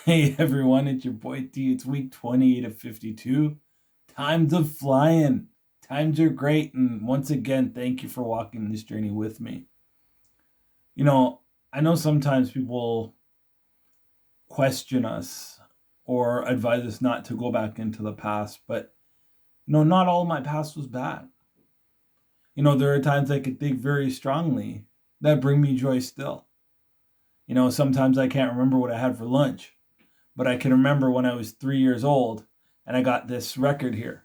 Hey everyone, it's your boy D. It's week 28 of 52. Times are flying. Times are great. And once again, thank you for walking this journey with me. You know, I know sometimes people question us or advise us not to go back into the past, but not all my past was bad. There are times I could think very strongly that bring me joy still. Sometimes I can't remember what I had for lunch, but I can remember when I was 3 years old and I got this record here.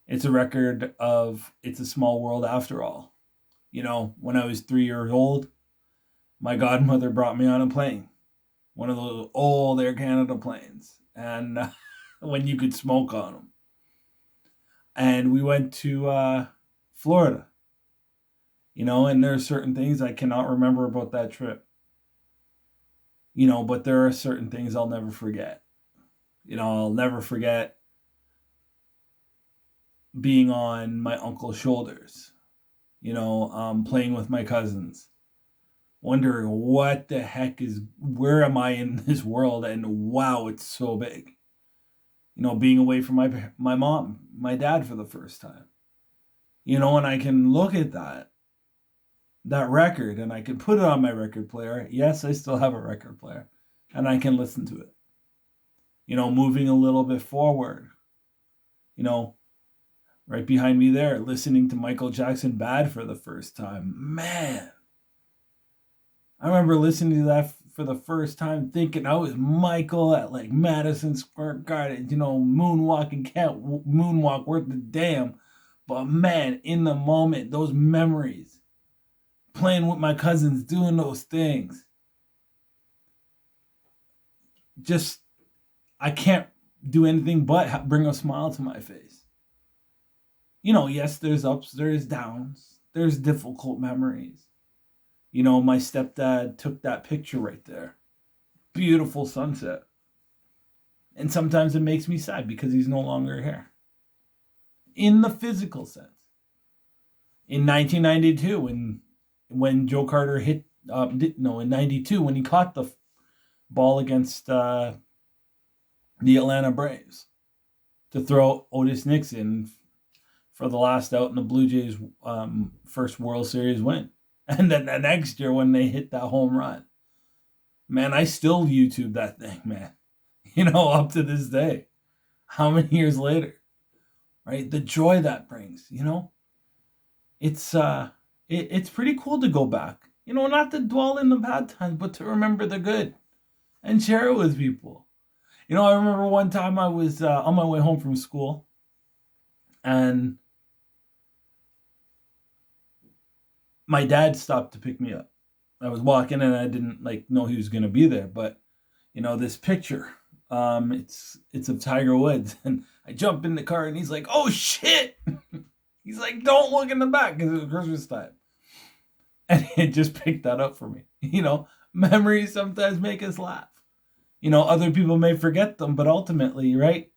It's a record of It's a Small World After All. When I was 3 years old, my godmother brought me on a plane, one of those old Air Canada planes, and when you could smoke on them. And we went to Florida, and there are certain things I cannot remember about that trip, but there are certain things I'll never forget. I'll never forget being on my uncle's shoulders, playing with my cousins, wondering where am I in this world? And wow, it's so big. Being away from my mom, my dad for the first time, and I can look at that record and I can put it on my record player. Yes, I still have a record player and I can listen to it. Moving a little bit forward, right behind me there, listening to Michael Jackson Bad for the first time. Man, I remember listening to that for the first time thinking I was Michael at like Madison Square Garden, moonwalking, can't moonwalk worth the damn. But man, in the moment, those memories, playing with my cousins, doing those things, just, I can't do anything but bring a smile to my face. Yes, there's ups, there's downs, there's difficult memories. My stepdad took that picture right there. Beautiful sunset. And sometimes it makes me sad because he's no longer here. In the physical sense. In 1992, when Joe Carter in 92, when he caught the ball against the Atlanta Braves to throw Otis Nixon for the last out in the Blue Jays' first World Series win. And then the next year when they hit that home run, man, I still YouTube that thing, man. Up to this day. How many years later? Right? The joy that brings, it's pretty cool to go back. Not to dwell in the bad times, but to remember the good and share it with people. I remember one time I was on my way home from school and my dad stopped to pick me up. I was walking and I didn't know he was going to be there, but this picture, it's of Tiger Woods, and I jump in the car and he's like, "Oh shit!" He's like, "Don't look in the back," because it was Christmas time, and it just picked that up for me. Memories sometimes make us laugh. Other people may forget them, but ultimately, right?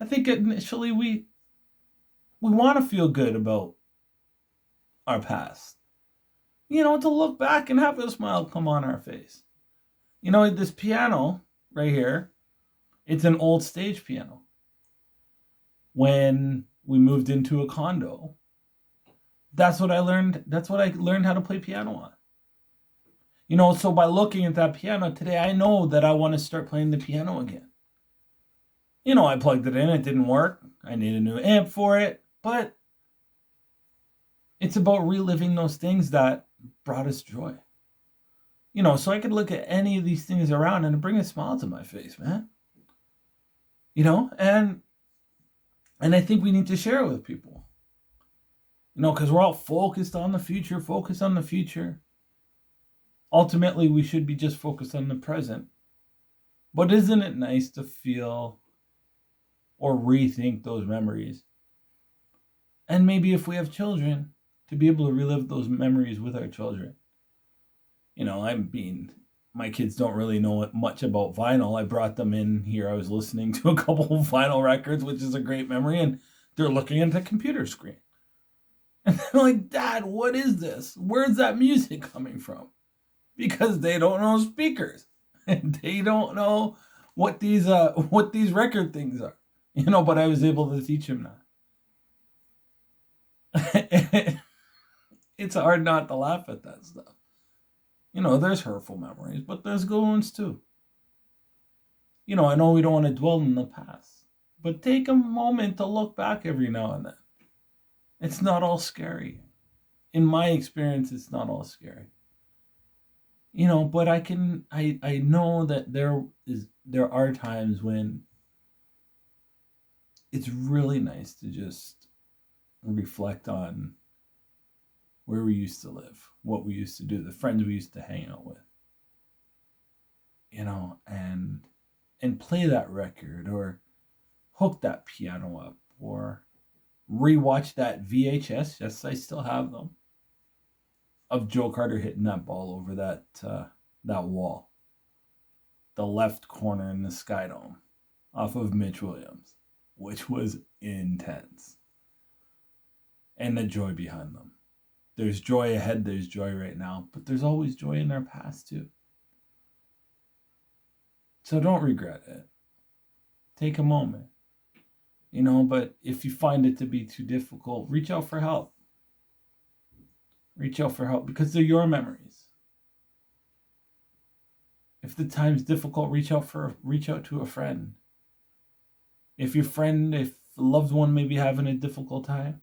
I think initially we want to feel good about our past. To look back and have a smile come on our face. This piano right here, it's an old stage piano. When we moved into a condo, that's what I learned how to play piano on. So by looking at that piano today, I know that I want to start playing the piano again. I plugged it in, it didn't work. I need a new amp for it, but it's about reliving those things that brought us joy. So I could look at any of these things around and bring a smile to my face, man. And I think we need to share it with people. Because we're all focused on the future. Ultimately, we should be just focused on the present. But isn't it nice to feel or rethink those memories? And maybe if we have children, to be able to relive those memories with our children. My kids don't really know much about vinyl. I brought them in here. I was listening to a couple of vinyl records, which is a great memory, and they're looking at the computer screen. And they're like, "Dad, what is this? Where's that music coming from?" Because they don't know speakers. They don't know what these record things are. But I was able to teach him that. It's hard not to laugh at that stuff. There's hurtful memories, but there's good ones too. I know we don't want to dwell in the past, but take a moment to look back every now and then. It's not all scary. In my experience, it's not all scary. But I know that there are times when it's really nice to just reflect on where we used to live, what we used to do, the friends we used to hang out with, and play that record or hook that piano up or rewatch that VHS. Yes, I still have them, of Joe Carter hitting that ball over that wall, the left corner in the Sky Dome, off of Mitch Williams, which was intense, and the joy behind them. There's joy ahead, there's joy right now, but there's always joy in our past too. So don't regret it. Take a moment. But if you find it to be too difficult, reach out for help. Reach out for help because they're your memories. If the time's difficult, reach out to a friend. If a loved one may be having a difficult time,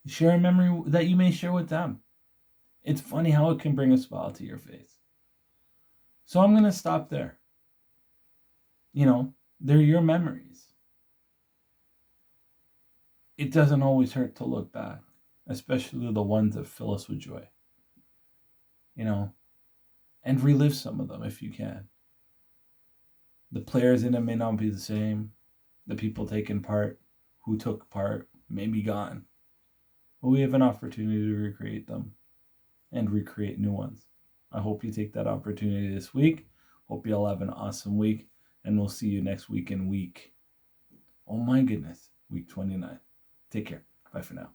share a memory that you may share with them. It's funny how it can bring a smile to your face. So I'm going to stop there. They're your memories. It doesn't always hurt to look back, especially the ones that fill us with joy. And relive some of them if you can. The players in it may not be the same. The people taking part, who took part, may be gone. But we have an opportunity to recreate them and recreate new ones. I hope you take that opportunity this week. Hope you all have an awesome week. And we'll see you next week in week 29. Take care. Bye for now.